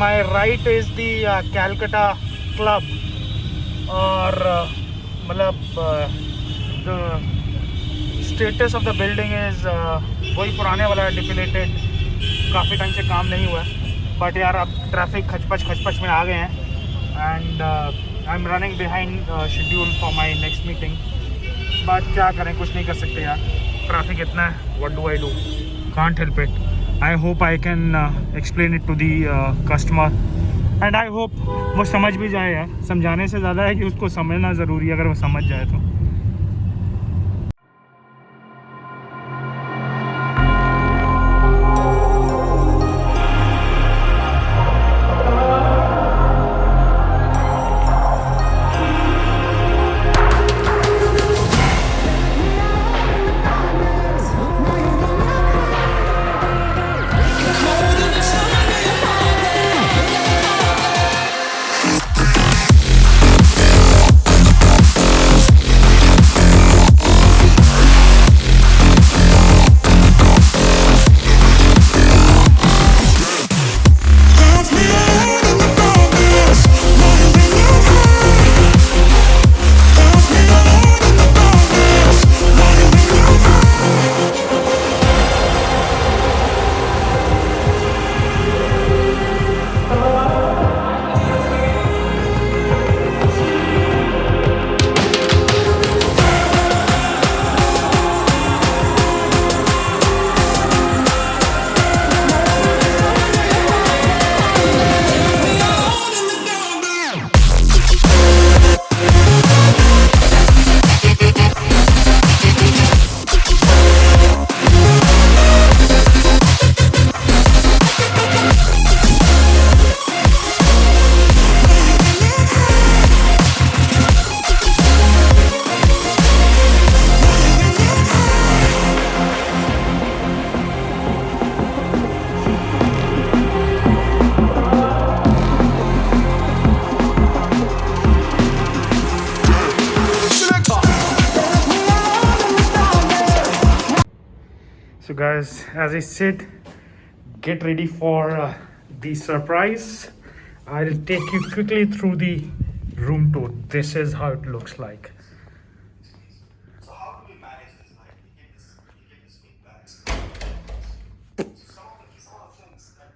my right is the Calcutta Club और मतलब the status of the building is वही पुराने वाला डिपिलेटेड, काफ़ी टाइम से काम नहीं हुआ है. बट यार अब ट्रैफिक खचपच में आ गए हैं and I am running behind schedule for my next meeting. But क्या करें, कुछ नहीं कर सकते यार, ट्रैफिक इतना है. What do I do, can't help it. I hope I can explain it to the customer and I hope वो समझ भी जाए यार. समझाने से ज़्यादा है कि उसको समझना ज़रूरी है. अगर वो समझ जाए तो So guys, as I said, get ready for the surprise. I'll take you quickly through the room tour. This is how it looks like. So how do we manage this? Like you get this feedback. Some of the things that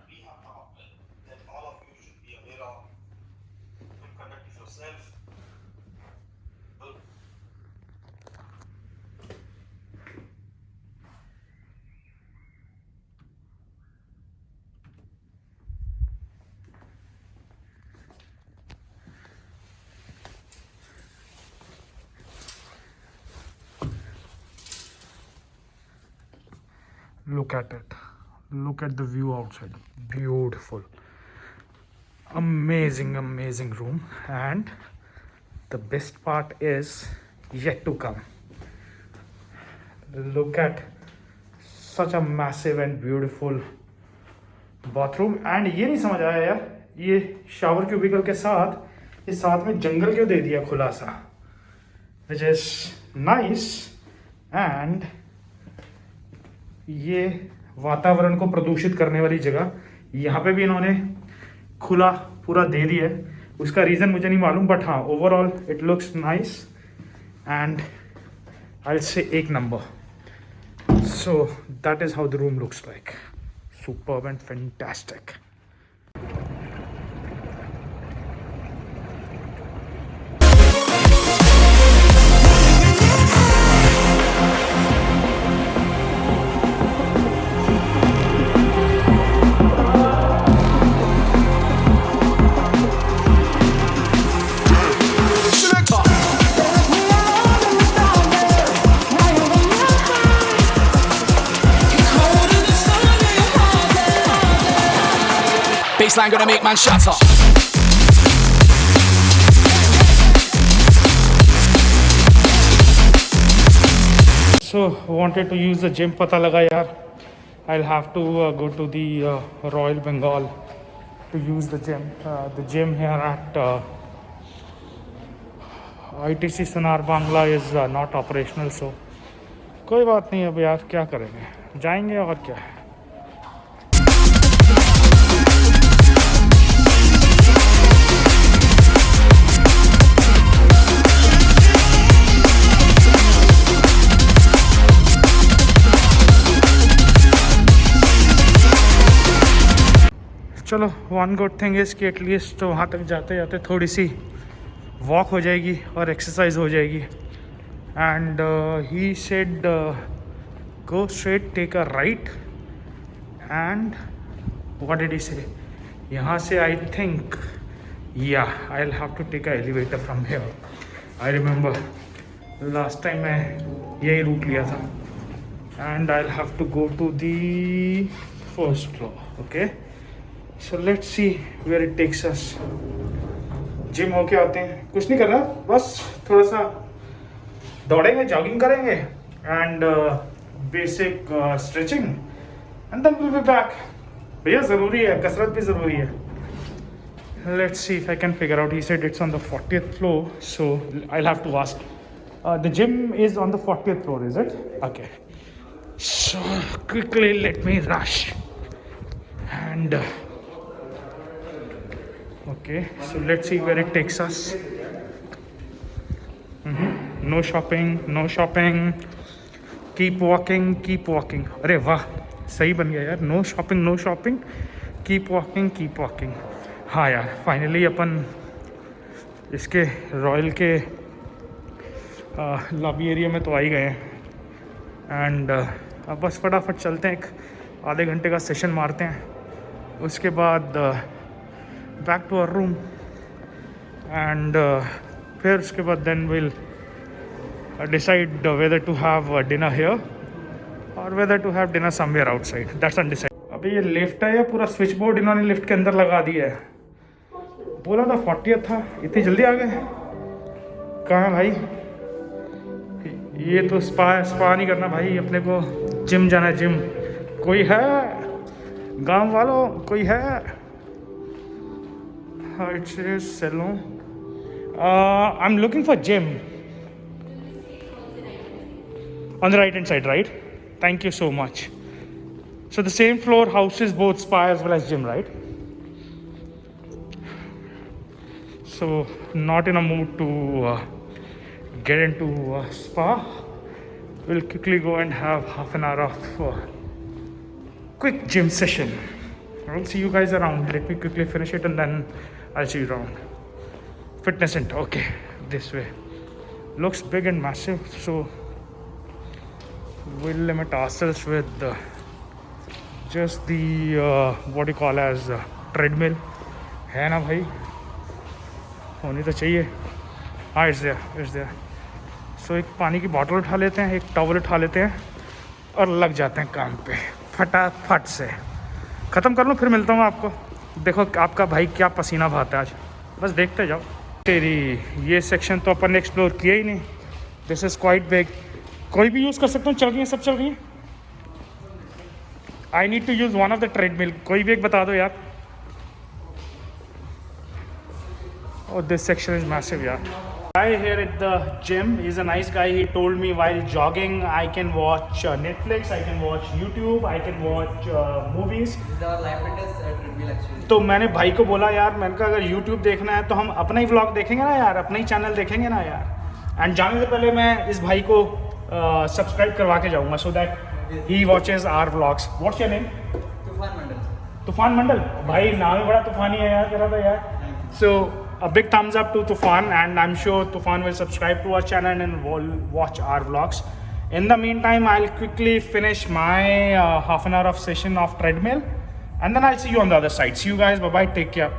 we have come up with that all of you should be aware of. You conduct it yourself. Look at it. Look at the view outside. Beautiful. Amazing room. And the best part is yet to come. Look at such a massive and beautiful bathroom. And ये नहीं समझ आया यार, ये shower cubicle के साथ ये साथ में जंगल क्यों दे दिया खुला सा, which is nice. and ये वातावरण को प्रदूषित करने वाली जगह यहाँ पे भी इन्होंने खुला पूरा दे दिया है. उसका रीज़न मुझे नहीं मालूम, बट हाँ, overall it looks nice and I से एक number. So that is how the room looks like. Superb and fantastic. Baseline gonna make man shatter. So wanted to use the gym, पता लगा यार I'll have to go to the Royal Bengal to use the gym. The gym here at ITC Sonar Bangla is not operational, so कोई बात नहीं. अब यार क्या करेंगे, जाएंगे और क्या है. चलो वन गुड थिंग इज़ कि एटलीस्ट तो वहाँ तक जाते जाते थोड़ी सी वॉक हो जाएगी और एक्सरसाइज हो जाएगी. And he said go straight, take a right, and what did he say, यहाँ से आई थिंक या I will have to take a elevator from here. I remember last time मैं यही रूट लिया था. And I will have to go to the first floor. Okay, so let's see where it takes us. Gym होके आते हैं, कुछ नहीं कर रहा, बस थोड़ा सा दौड़ेंगे, जॉगिंग करेंगे and basic stretching and then will be back. भैया ज़रूरी है, कसरत भी ज़रूरी है. Let's see if I can figure out. He said it's on the 40th floor, so I will have to ask. The gym is on the 40th floor, is it? Okay, so quickly let me rush and okay, so let's see where it takes us. No shopping, no shopping, keep walking, keep walking. अरे वाह, सही बन गया यार. No shopping, no shopping, keep walking, keep walking. हाँ यार, finally अपन इसके royal के लॉबी एरिया में तो आ ही गए हैं. एंड अब बस फटाफट चलते हैं, एक आधे घंटे का सेशन मारते हैं. उसके बाद back to our room and फिर उसके बाद then we'll decide whether to have dinner here or whether to have dinner somewhere outside. That's undecided. अभी ये लिफ्ट है या पूरा स्विच बोर्ड इन्होंने लिफ्ट के अंदर लगा दिया है. बोला था 40th था, इतनी जल्दी आ गए. कहाँ है भाई? ये तो स्पा नहीं करना भाई, अपने को जिम जाना है. जिम कोई है? गांव वालों कोई है? It says salon. I'm looking for gym. On the right hand side, right? Thank you so much. So the same floor houses both spa as well as gym, right? So not in a mood to get into spa. We'll quickly go and have half an hour of quick gym session. I'll see you guys around. Let me quickly finish it and then I'll see you around. Fitness center, okay, this way. Looks big and massive, so we'll limit ourselves with just the what you call as treadmill. है ना भाई, होनी तो चाहिए. हाँ, it's there. So एक पानी की बॉटल उठा लेते हैं, एक टॉवल उठा लेते हैं और लग जाते हैं काम पे फटाफट से. ख़त्म कर लूँ, फिर मिलता हूँ आपको. देखो आपका भाई क्या पसीना बहाता है आज, बस देखते जाओ. तेरी ये सेक्शन तो अपन ने एक्सप्लोर किया ही नहीं. This is quite big. कोई भी यूज़ कर सकता हूँ? चल रही है, सब चल रही है. I need to use one of the treadmill. कोई भी एक बता दो यार. और दिस सेक्शन इज़ मैसिव यार. Guy here at the gym is a nice guy. He told me while jogging I can watch Netflix, I can watch YouTube, I can watch movies. These are live fitness treadmill actually. तो मैंने भाई को बोला यार, मैंने कहा अगर YouTube देखना है तो हम अपना ही व्लॉग देखेंगे ना यार, अपना ही चैनल देखेंगे ना यार. एंड जाने से पहले मैं इस भाई को सब्सक्राइब करवा के जाऊँगा so that he watches our vlogs. What's your name? Tufan Mandal. तूफान मंडल. भाई नाम ही बड़ा तूफानी है यार तेरा तो यार. So a big thumbs up to Tufan, and I'm sure Tufan will subscribe to our channel and will watch our vlogs. In the meantime, I'll quickly finish my half an hour of session of treadmill, and then I'll see you on the other side. See you guys. Bye bye. Take care.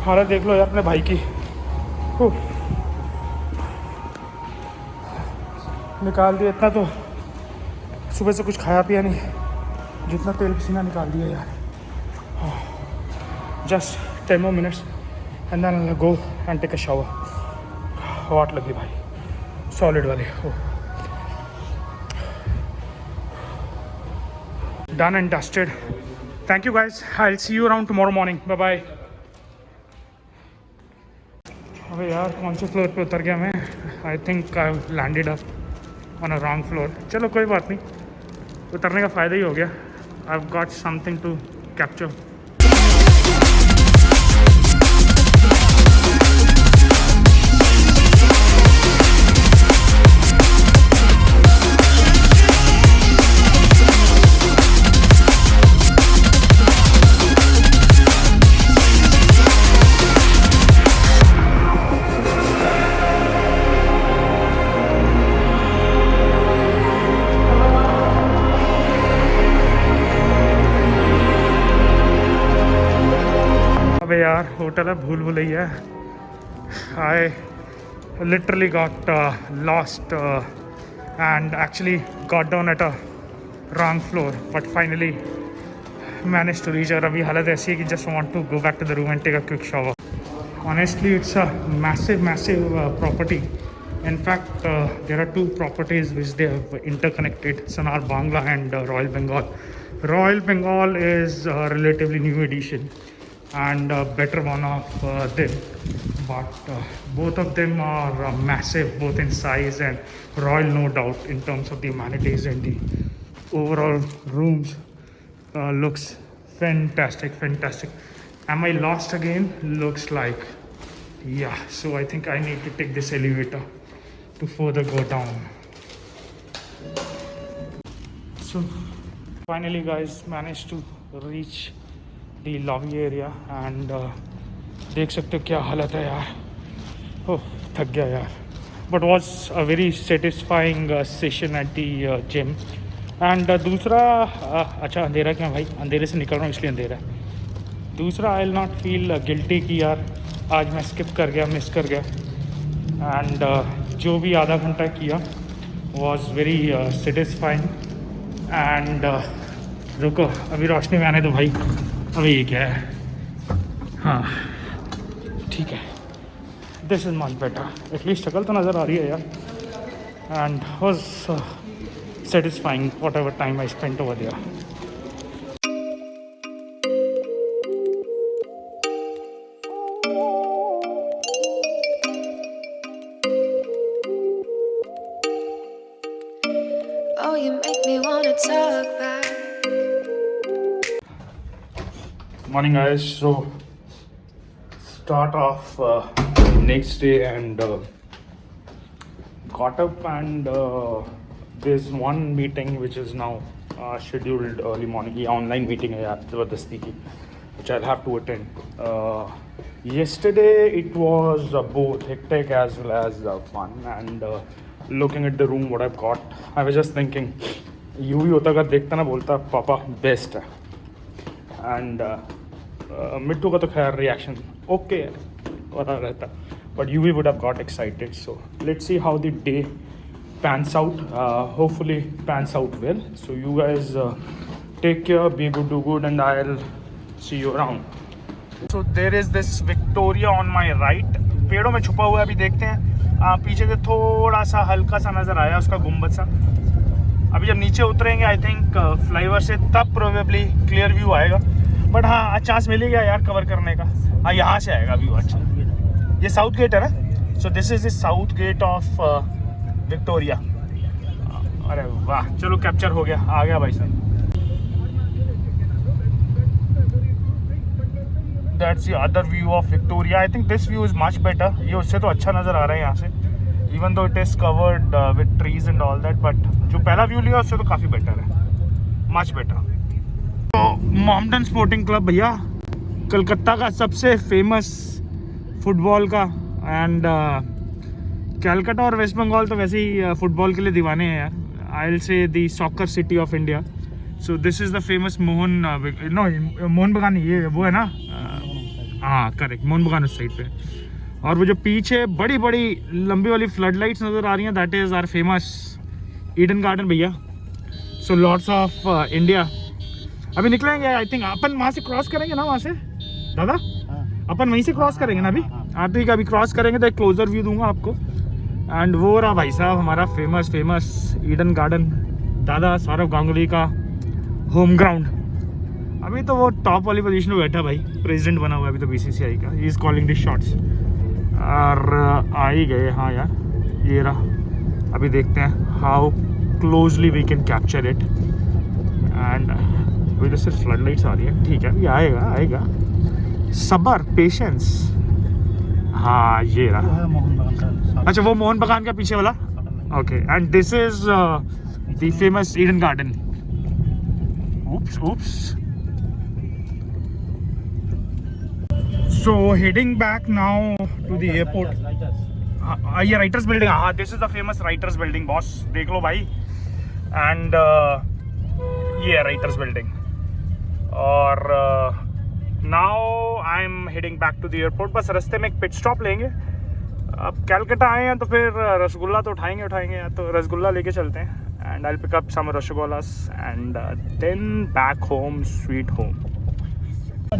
हालत देख लो यार अपने भाई की. निकाल दिया इतना, तो सुबह से कुछ खाया पिया नहीं, जितना तेल पसीना निकाल दिया यार. Just 10 more minutes and then I'll go and take a shower. Hot लगी भाई, सॉलिड वाली. Done and dusted. Thank you guys. I'll see you around tomorrow morning. Bye bye. अबे यार कौन से फ्लोर पे उतर गया मैं. I think I landed up on a wrong floor. चलो कोई बात नहीं, उतरने का फ़ायदा ही हो गया. I've got something to capture. अबे यार होटल है भूल Bhulaiyaa I literally got lost and actually got down at a wrong floor but finally managed to reach. और अभी हालत ऐसी है कि just want to go back to the room and take a quick shower. Honestly, it's a massive property. In fact, there are two properties which they have interconnected, Sonar Bangla and Royal Bengal. Royal Bengal is a relatively new edition and a better one of them, but both of them are massive, both in size, and Royal no doubt in terms of the amenities and the overall rooms looks fantastic. Am I lost again? Looks like, yeah. So I think I need to take this elevator to further go down. So finally guys, managed to reach the lobby area and देख सकते हो क्या हालत है यार. ओह थक गया यार. But was a very satisfying session at the gym. And दूसरा अच्छा अंधेरा क्या भाई, अंधेरे से निकल रहा हूँ इसलिए अंधेरा है. दूसरा I will not feel guilty कि यार आज मैं स्किप कर गया, मिस कर गया. एंड जो भी आधा घंटा किया वॉज वेरी सेटिस्फाइंग. एंड रुको अभी रोशनी में आने दो भाई. अभी ये क्या है, हाँ ठीक है, this is much better. At least शक्ल तो नज़र आ रही है यार. And was satisfying whatever time I spent over there. Oh, you make me wanna talk back. Morning guys. So start off next day and got up and there's one meeting which is now scheduled early morning. ये online meeting है यार ज़बरदस्ती की, which I'll have to attend. Yesterday it was both hectic as well as fun. And looking at the room what I've got, I was just thinking यूं ही होता अगर देखता ना बोलता पापा बेस्ट है. एंड मिट्टू का तो खैर रिएक्शन ओके हो रहा रहता, but you we would have got excited. So let's see how the day pans out. Hopefully pans out well. So you guys take care, be good, do good, and I'll see you around. So there is this Victoria on my right. पेड़ों में छुपा हुआ है, अभी देखते हैं. पीछे से थोड़ा सा हल्का सा नज़र आया उसका गुम्बद सा. अभी जब नीचे उतरेंगे आई थिंक फ्लाईओवर से तब प्रोबेबली क्लियर व्यू आएगा. बट हाँ आज चांस मिल गया यार कवर करने का. हाँ यहाँ से आएगा व्यू अच्छा. ये साउथ गेट है ना. So this is the south gate of Victoria. अरे वाह चलो कैप्चर हो गया, आ गया भाई साहब. That's the other view of Victoria. I think this view is much better. ये उससे तो अच्छा नज़र आ रहा है यहाँ से, even though it is covered with trees and all that. But जो पहला व्यू लिया उससे तो काफ़ी बेटर है, मच बेटर. तो मॉम्पटन स्पोर्टिंग क्लब भैया कलकत्ता का सबसे फेमस फुटबॉल का. एंड कलकत्ता और वेस्ट बंगाल तो वैसे ही फुटबॉल के लिए दीवाने हैं यार. I will say the soccer city of India. So this is the famous Mohan बगान. ये वो है ना, हाँ करेक्ट, मोहन बगान उस साइड पे. और वो जो पीछे बड़ी बड़ी लंबी वाली फ्लड लाइट्स नज़र आ रही हैं, that is our famous Eden garden भैया. So Lord's of India. अभी निकलेंगे आई थिंक. अपन वहाँ से क्रॉस करेंगे ना, वहाँ से दादा अपन वहीं से क्रॉस करेंगे ना अभी. हाँ ठीक है, अभी क्रॉस करेंगे तो एक क्लोजर व्यू दूंगा आपको. एंड वो रहा भाई साहब हमारा फेमस ईडन गार्डन, दादा सौरव गांगुली का होम ग्राउंड. अभी तो वो टॉप वाली पोजीशन में बैठा भाई, प्रेसिडेंट बना हुआ है अभी तो बीसीसीआई का. He is calling the shots. और आ ही गए. हाँ यार ये रहा. अभी देखते हैं how closely we can capture it. And वही तो सिर्फ फ्लड लाइट्स आ रही है, ठीक है, ये आएगा आएगा, सबर, पेशेंस। हाँ ये रहा, अच्छा वो मोहन बागान का पीछे वाला, okay. And this is the famous Eden garden. oops oops so heading back now to the airport. ये राइटर्स बिल्डिंग, हाँ this is the famous writers building boss, देख लो भाई। एंड ये है राइटर्स बिल्डिंग। और now I am heading back to the airport. बस रास्ते में एक पिट स्टॉप लेंगे। अब कैलकाटा आए हैं तो फिर रसगुल्ला तो उठाएंगे, तो रसगुल्ला लेके चलते हैं। And I will pick up some rasgullas and then back home, sweet home.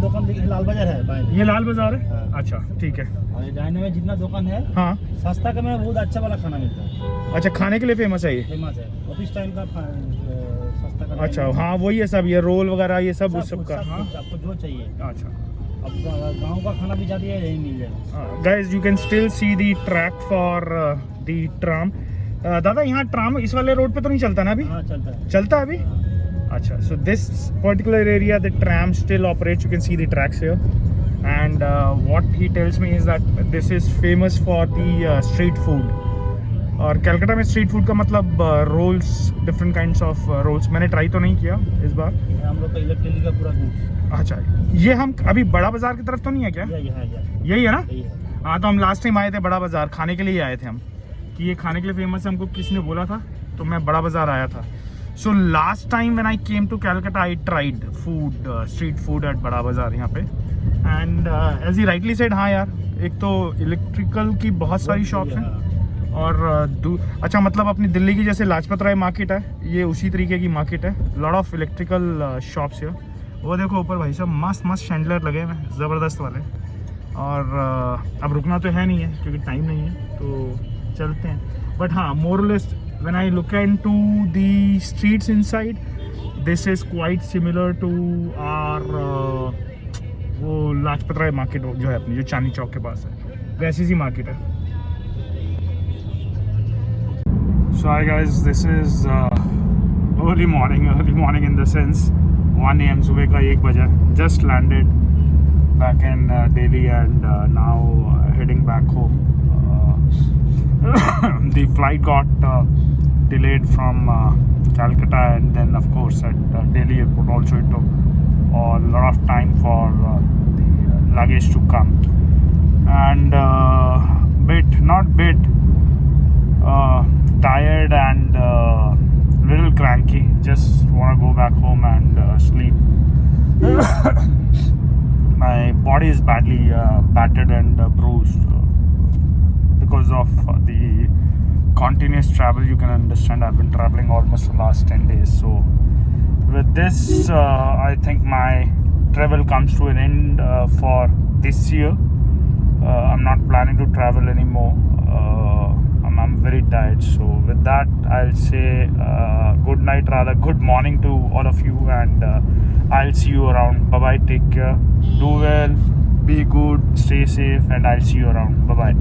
दुकान देखिए, लाल बाजार है बाहर। ये लाल बाजार है, हाँ। अच्छा ठीक है। और ये डायने में जितना दुकान है, हाँ सस्ता का में बहुत अच्छा वाला खाना मिलता है, अच्छा, खाने के लिए फेमस है ये, फेमस है। ऑफिस टाइम का सस्ता का। अच्छा हाँ वही है सब, ये रोल वगैरह ये सब उस सब का। हाँ आपको जो चाहिए। अच्छा अब गांव का खाना भी ज़्यादा है, यही मिल जाएगा। Guys you can still see the track for the tram. दादा यहाँ ट्राम इस वाले रोड पे तो नहीं चलता ना अभी? हाँ चलता है। चलता है अभी? अच्छा, so this particular area the tram still operates. You can see the tracks here, and what he tells me is that this is famous for the street food. और कलकत्ता में स्ट्रीट फूड का मतलब rolls, different kinds of rolls. मैंने try तो नहीं किया इस बार। ये हम लोग का इलेक्ट्रिक का पूरा गुड्स। अच्छा, ये हम अभी बड़ा बाजार की तरफ तो नहीं है क्या? यही है ना? यही है। हाँ, तो हम लास्ट टाइम आए थे बड़ा बाजार, खाने के लिए आए थे हम, कि ये खाने के लिए फेमस है, हमको किसी ने बोला था, तो मैं बड़ा बाजार आया था। So last time when I came to Calcutta, I tried food, street food at बड़ा बाजार यहाँ पे। And as he rightly said, हाँ यार, एक तो इलेक्ट्रिकल की बहुत सारी शॉप्स हैं, और अच्छा मतलब अपनी दिल्ली की जैसे लाजपत राय मार्केट है, ये उसी तरीके की मार्केट है। लॉट ऑफ इलेक्ट्रिकल शॉप्स है। वो देखो ऊपर भाई साहब मस्त मस्त शैंडलर लगे हुए हैं, ज़बरदस्त वाले। और अब रुकना तो है नहीं है क्योंकि टाइम नहीं है, तो चलते हैं। बट हाँ, मोरलेस when I look into the streets inside, this is quite similar to our वो लाजपत राय मार्केट जो है अपनी, जो चांदनी चौक के पास है, वैसी सी मार्केट है। So hi guys, this is early morning in the sense 1 AM, सुबह का 1 बजा। Just landed back in Delhi and now heading back home. The flight got delayed from Calcutta, and then of course at Delhi airport also it took a lot of time for the luggage to come, and tired and little cranky, just want to go back home and sleep. My body is badly battered and bruised because of the continuous travel. You can understand I've been traveling almost the last 10 days. So with this, I think my travel comes to an end for this year. I'm not planning to travel anymore. I'm very tired. So with that, I'll say good night, rather good morning to all of you, and I'll see you around. Bye bye, take care, do well, be good, stay safe, and I'll see you around. Bye bye.